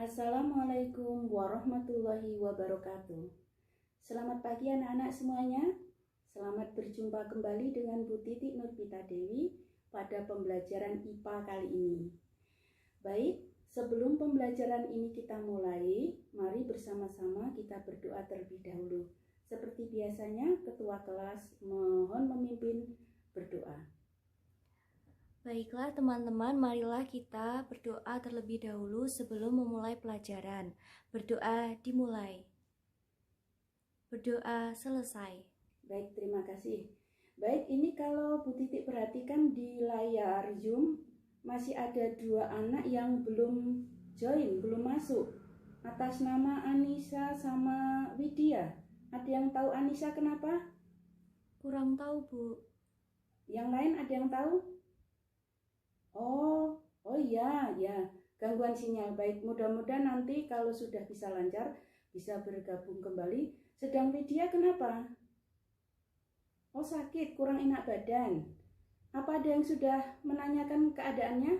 Assalamualaikum warahmatullahi wabarakatuh. Selamat pagi anak-anak semuanya. Selamat berjumpa kembali dengan Bu Titik Nurpita Dewi pada pembelajaran IPA kali ini. Baik, sebelum pembelajaran ini kita mulai, mari bersama-sama kita berdoa terlebih dahulu. Seperti biasanya, ketua kelas mohon memimpin berdoa. Baiklah teman-teman, marilah kita berdoa terlebih dahulu sebelum memulai pelajaran. Berdoa dimulai. Berdoa selesai. Baik, terima kasih. Baik, ini kalau Bu Titik perhatikan di layar Zoom, masih ada dua anak yang belum join, belum masuk. Atas nama Anissa sama Widya. Ada yang tahu Anissa kenapa? Kurang tahu, Bu. Yang lain ada yang tahu? Oh ya, gangguan sinyal. Baik, mudah-mudahan nanti kalau sudah bisa lancar, bisa bergabung kembali. Sedang Widya kenapa? Oh sakit, kurang enak badan. Apa ada yang sudah menanyakan keadaannya?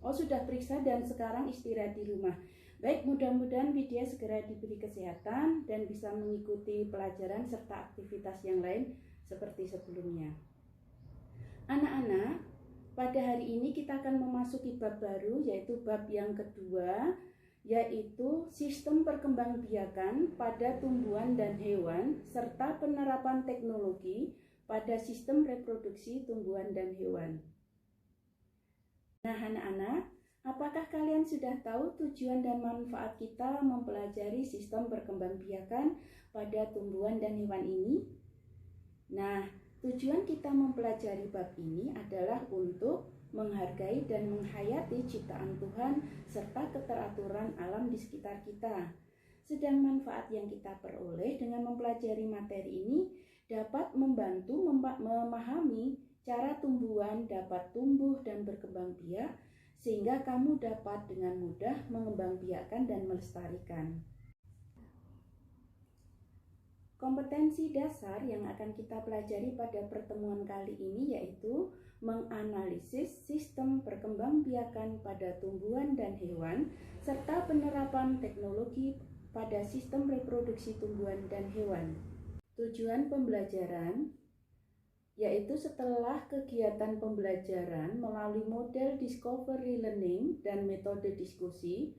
Oh sudah periksa dan sekarang istirahat di rumah. Baik, mudah-mudahan Widya segera diberi kesehatan dan bisa mengikuti pelajaran serta aktivitas yang lain seperti sebelumnya. Anak-anak, pada hari ini kita akan memasuki bab baru, yaitu bab yang kedua, yaitu sistem perkembangbiakan pada tumbuhan dan hewan serta penerapan teknologi pada sistem reproduksi tumbuhan dan hewan. Nah anak-anak, apakah kalian sudah tahu tujuan dan manfaat kita mempelajari sistem perkembangbiakan pada tumbuhan dan hewan ini? Nah, tujuan kita mempelajari bab ini adalah untuk menghargai dan menghayati ciptaan Tuhan serta keteraturan alam di sekitar kita. Sedang manfaat yang kita peroleh dengan mempelajari materi ini dapat membantu memahami cara tumbuhan dapat tumbuh dan berkembang biak sehingga kamu dapat dengan mudah mengembangbiakkan dan melestarikan. Kompetensi dasar yang akan kita pelajari pada pertemuan kali ini yaitu menganalisis sistem perkembangbiakan pada tumbuhan dan hewan serta penerapan teknologi pada sistem reproduksi tumbuhan dan hewan. Tujuan pembelajaran yaitu setelah kegiatan pembelajaran melalui model discovery learning dan metode diskusi,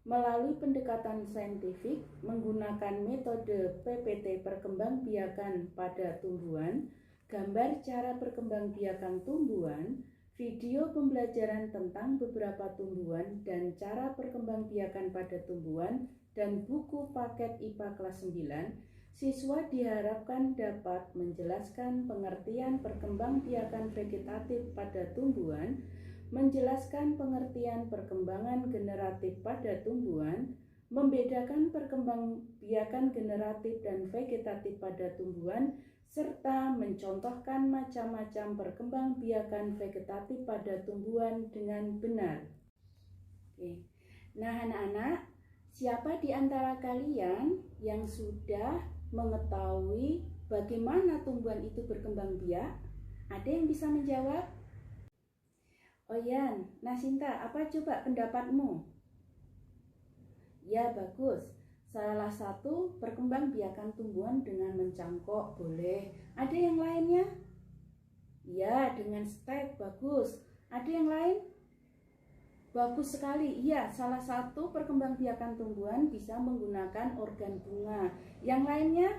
melalui pendekatan saintifik menggunakan metode PPT perkembangbiakan pada tumbuhan, gambar cara perkembangbiakan tumbuhan, video pembelajaran tentang beberapa tumbuhan dan cara perkembangbiakan pada tumbuhan, dan buku paket IPA kelas 9, siswa diharapkan dapat menjelaskan pengertian perkembangbiakan vegetatif pada tumbuhan, menjelaskan pengertian perkembangan generatif pada tumbuhan, membedakan perkembangbiakan generatif dan vegetatif pada tumbuhan, serta mencontohkan macam-macam perkembangbiakan vegetatif pada tumbuhan dengan benar. Oke. Nah anak-anak, siapa di antara kalian yang sudah mengetahui bagaimana tumbuhan itu berkembang biak? Ada yang bisa menjawab? Oh ya, Nasinta, apa coba pendapatmu? Ya, bagus. Salah satu perkembangbiakan tumbuhan dengan mencangkok, boleh. Ada yang lainnya? Ya, dengan stek, bagus. Ada yang lain? Bagus sekali. Iya, salah satu perkembangbiakan tumbuhan bisa menggunakan organ bunga. Yang lainnya?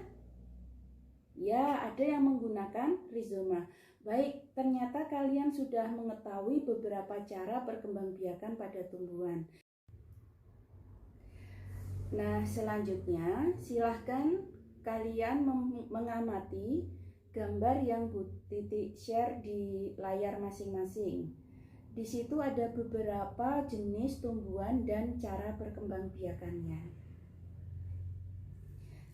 Ya, ada yang menggunakan rizoma. Baik, ternyata kalian sudah mengetahui beberapa cara perkembangbiakan pada tumbuhan. Nah, selanjutnya silahkan kalian mengamati gambar yang Bu Titi share di layar masing-masing. Di situ ada beberapa jenis tumbuhan dan cara perkembangbiakannya.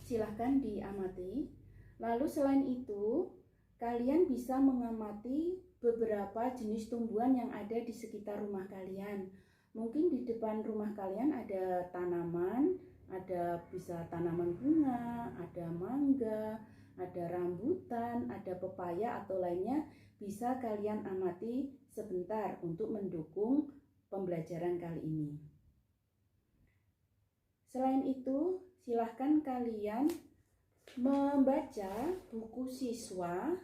Silahkan diamati. Lalu selain itu, kalian bisa mengamati beberapa jenis tumbuhan yang ada di sekitar rumah kalian. Mungkin di depan rumah kalian ada tanaman, ada bisa tanaman bunga, ada mangga, ada rambutan, ada pepaya atau lainnya. Bisa kalian amati sebentar untuk mendukung pembelajaran kali ini. Selain itu, silahkan kalian membaca buku siswa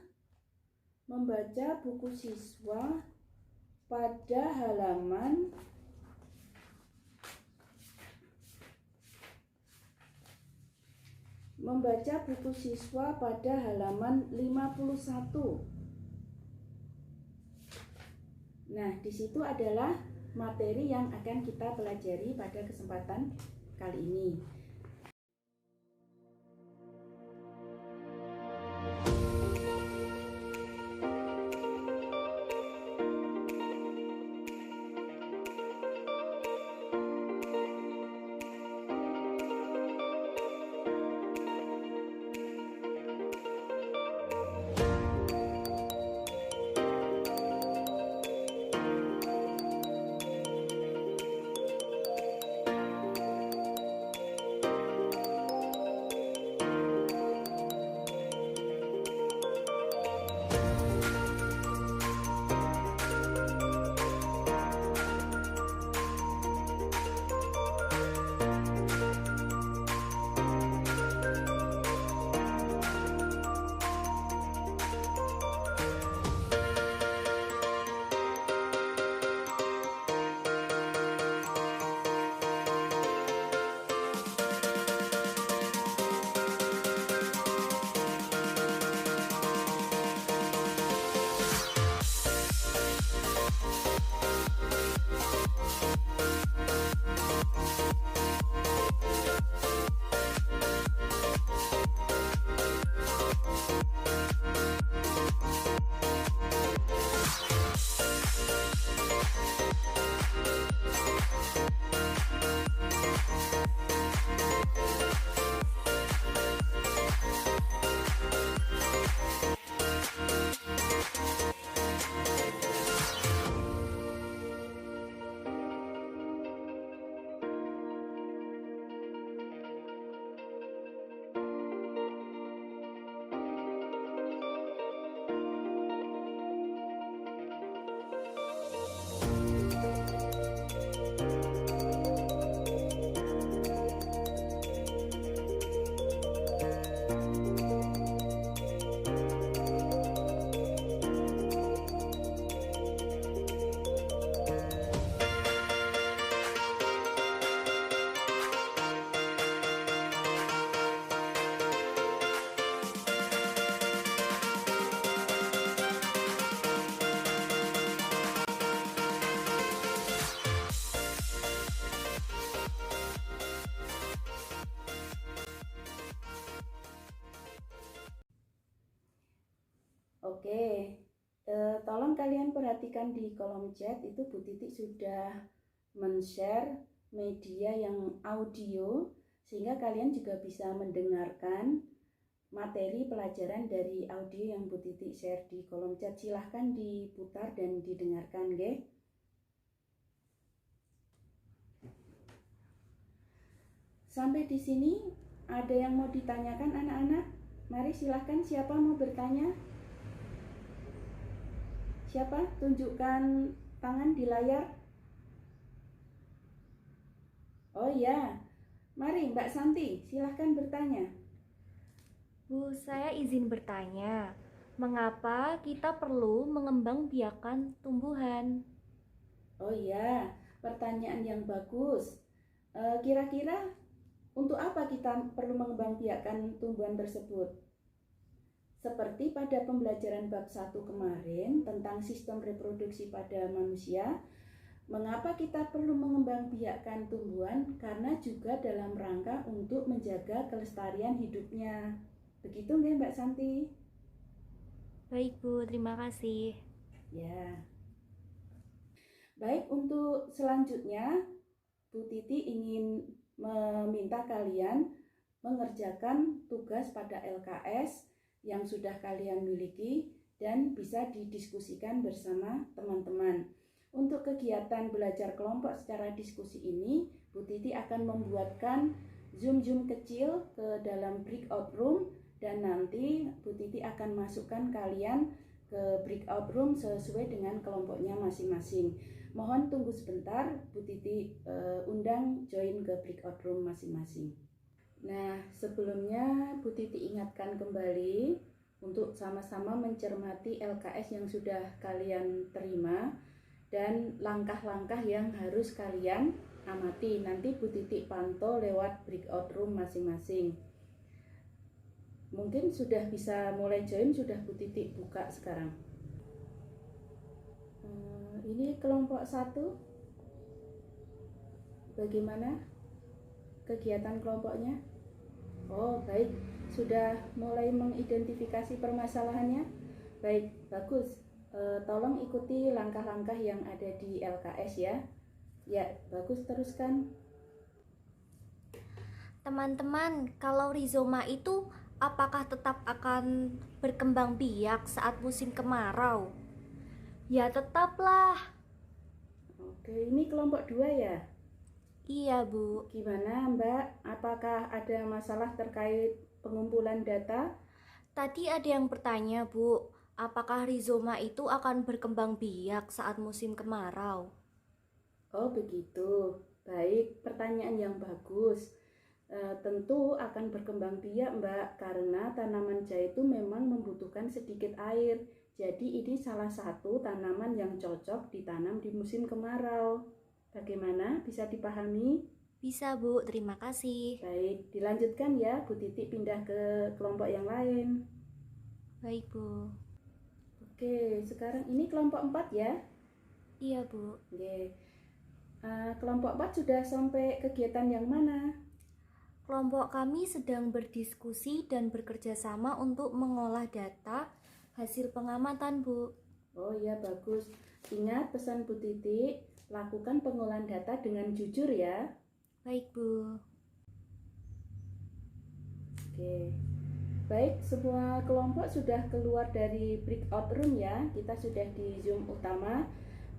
pada halaman membaca buku siswa pada halaman 51. Nah, di situ adalah materi yang akan kita pelajari pada kesempatan kali ini. Oke, tolong kalian perhatikan di kolom chat itu Bu Titik sudah men-share media yang audio sehingga kalian juga bisa mendengarkan materi pelajaran dari audio yang Bu Titik share di kolom chat. Silahkan diputar dan didengarkan, nggih. Sampai di sini ada yang mau ditanyakan anak-anak? Mari silahkan, siapa mau bertanya? Siapa? Tunjukkan tangan di layar. Oh ya, mari Mbak Santi, silahkan bertanya. Bu, saya izin bertanya, mengapa kita perlu mengembangbiakan tumbuhan? Oh ya, pertanyaan yang bagus. Kira-kira untuk apa kita perlu mengembangbiakkan tumbuhan tersebut? Seperti pada pembelajaran bab 1 kemarin tentang sistem reproduksi pada manusia, mengapa kita perlu mengembangbiakkan tumbuhan? Karena juga dalam rangka untuk menjaga kelestarian hidupnya. Begitu nggak Mbak Santi? Baik Bu, terima kasih. Ya. Baik, untuk selanjutnya Bu Titi ingin meminta kalian mengerjakan tugas pada LKS yang sudah kalian miliki dan bisa didiskusikan bersama teman-teman. Untuk kegiatan belajar kelompok secara diskusi ini, Bu Titi akan membuatkan Zoom kecil ke dalam breakout room dan nanti Bu Titi akan masukkan kalian ke breakout room sesuai dengan kelompoknya masing-masing. Mohon tunggu sebentar, Bu Titi undang join ke breakout room masing-masing. Nah, sebelumnya Bu Titi ingatkan kembali untuk sama-sama mencermati LKS yang sudah kalian terima dan langkah-langkah yang harus kalian amati. Nanti Bu Titi pantau lewat breakout room masing-masing. Mungkin sudah bisa mulai join, sudah Bu Titi buka sekarang. Ini kelompok 1. Bagaimana kegiatan kelompoknya? Oh, baik. Sudah mulai mengidentifikasi permasalahannya? Baik, bagus. Tolong ikuti langkah-langkah yang ada di LKS ya. Ya, bagus, teruskan. Teman-teman, kalau rizoma itu apakah tetap akan berkembang biak saat musim kemarau? Ya tetaplah. Oke, ini kelompok 2 ya? Iya Bu. Gimana Mbak? Apakah ada masalah terkait pengumpulan data? Tadi ada yang bertanya Bu, apakah rizoma itu akan berkembang biak saat musim kemarau? Oh begitu, baik, pertanyaan yang bagus. Tentu akan berkembang biak Mbak, karena tanaman jahe itu memang membutuhkan sedikit air. Jadi ini salah satu tanaman yang cocok ditanam di musim kemarau. Bagaimana? Bisa dipahami? Bisa Bu, terima kasih. Baik, dilanjutkan ya, Bu Titi pindah ke kelompok yang lain. Baik Bu. Oke, sekarang ini kelompok 4 ya? Iya Bu. Oke. Kelompok 4 sudah sampai kegiatan yang mana? Kelompok kami sedang berdiskusi dan bekerja sama untuk mengolah data hasil pengamatan Bu. Oh iya, bagus. Ingat pesan Bu Titi, lakukan pengolahan data dengan jujur ya. Baik Bu. Oke. Baik, semua kelompok sudah keluar dari breakout room ya. Kita sudah di Zoom utama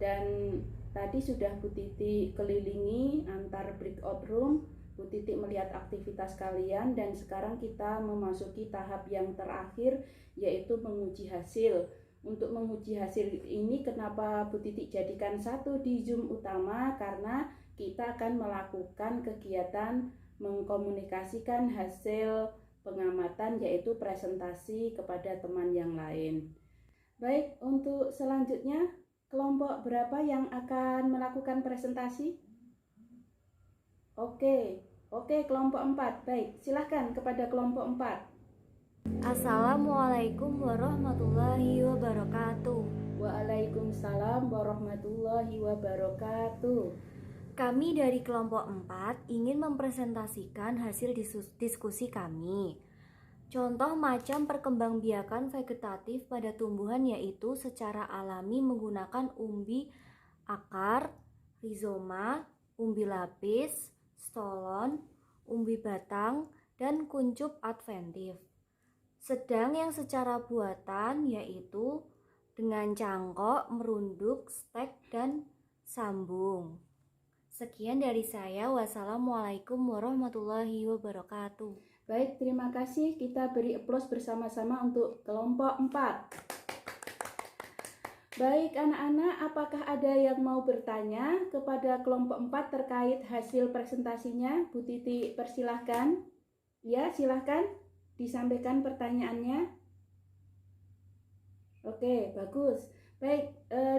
dan tadi sudah Bu Titi kelilingi antar breakout room. Bu Titi melihat aktivitas kalian dan sekarang kita memasuki tahap yang terakhir, yaitu menguji hasil. Untuk menguji hasil ini kenapa Bu Titi jadikan satu di Zoom utama? Karena kita akan melakukan kegiatan mengkomunikasikan hasil pengamatan, yaitu presentasi kepada teman yang lain. Baik, untuk selanjutnya kelompok berapa yang akan melakukan presentasi? Oke, kelompok 4. Baik, silahkan kepada kelompok 4. Assalamualaikum warahmatullahi wabarakatuh. Waalaikumsalam warahmatullahi wabarakatuh. Kami dari kelompok 4 ingin mempresentasikan hasil diskusi kami. Contoh macam perkembangbiakan vegetatif pada tumbuhan yaitu secara alami menggunakan umbi akar, rizoma, umbi lapis, stolon, umbi batang, dan kuncup adventif. Sedang yang secara buatan yaitu dengan cangkok, merunduk, stek, dan sambung. Sekian dari saya. Wassalamualaikum warahmatullahi wabarakatuh. Baik, terima kasih. Kita beri aplaus bersama-sama untuk kelompok 4. Baik anak-anak, apakah ada yang mau bertanya kepada kelompok 4 terkait hasil presentasinya? Bu Titi persilahkan. Ya, silahkan disampaikan pertanyaannya. Oke, bagus. Baik,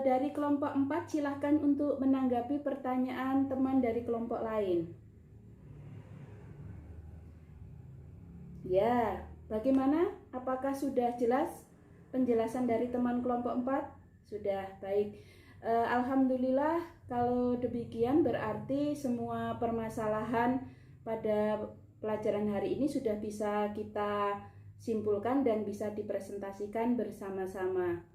dari kelompok 4 silahkan untuk menanggapi pertanyaan teman dari kelompok lain. Ya, bagaimana? Apakah sudah jelas penjelasan dari teman kelompok 4? Sudah, baik. Alhamdulillah, kalau demikian berarti semua permasalahan pada pelajaran hari ini sudah bisa kita simpulkan dan bisa dipresentasikan bersama-sama.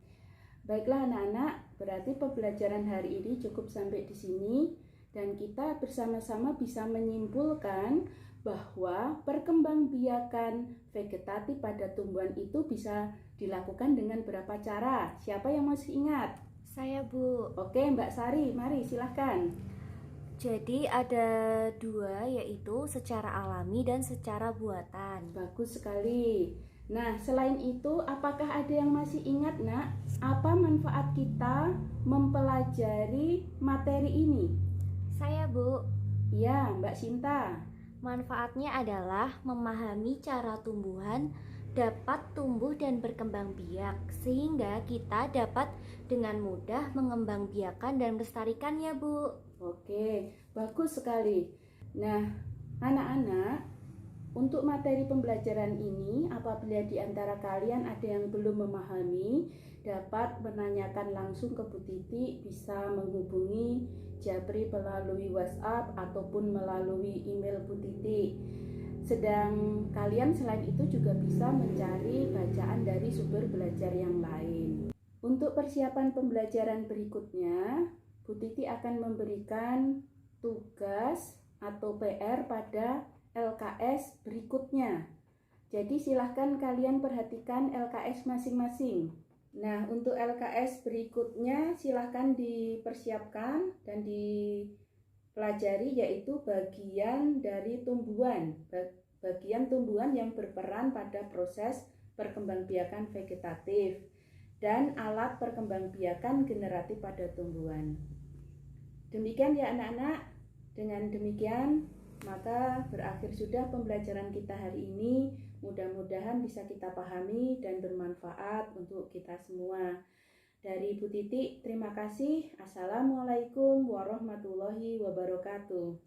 Baiklah anak-anak, berarti pembelajaran hari ini cukup sampai di sini dan kita bersama-sama bisa menyimpulkan bahwa perkembangbiakan vegetatif pada tumbuhan itu bisa dilakukan dengan berapa cara. Siapa yang masih ingat? Saya, Bu. Oke, Mbak Sari, mari silahkan. Jadi ada dua, yaitu secara alami dan secara buatan. Bagus sekali. Nah, selain itu, apakah ada yang masih ingat, Nak? Apa manfaat kita mempelajari materi ini? Saya, Bu. Ya, Mbak Sinta. Manfaatnya adalah memahami cara tumbuhan dapat tumbuh dan berkembang biak, sehingga kita dapat dengan mudah mengembangbiakan dan melestarikannya, Bu. Oke, bagus sekali. Nah, anak-anak, untuk materi pembelajaran ini, apabila di antara kalian ada yang belum memahami, dapat menanyakan langsung ke Bu Titi, bisa menghubungi Japri melalui WhatsApp ataupun melalui email Bu Titi. Sedang kalian selain itu juga bisa mencari bacaan dari sumber belajar yang lain. Untuk persiapan pembelajaran berikutnya, Bu Titi akan memberikan tugas atau PR pada LKS berikutnya. Jadi silahkan kalian perhatikan LKS masing-masing. Nah, untuk LKS berikutnya silahkan dipersiapkan dan dipelajari, yaitu bagian dari tumbuhan. Bagian tumbuhan yang berperan pada proses perkembangbiakan vegetatif dan alat perkembangbiakan generatif pada tumbuhan. Demikian ya anak-anak. Dengan demikian maka berakhir sudah pembelajaran kita hari ini. Mudah-mudahan bisa kita pahami dan bermanfaat untuk kita semua. Dari Bu Titi, terima kasih. Assalamualaikum warahmatullahi wabarakatuh.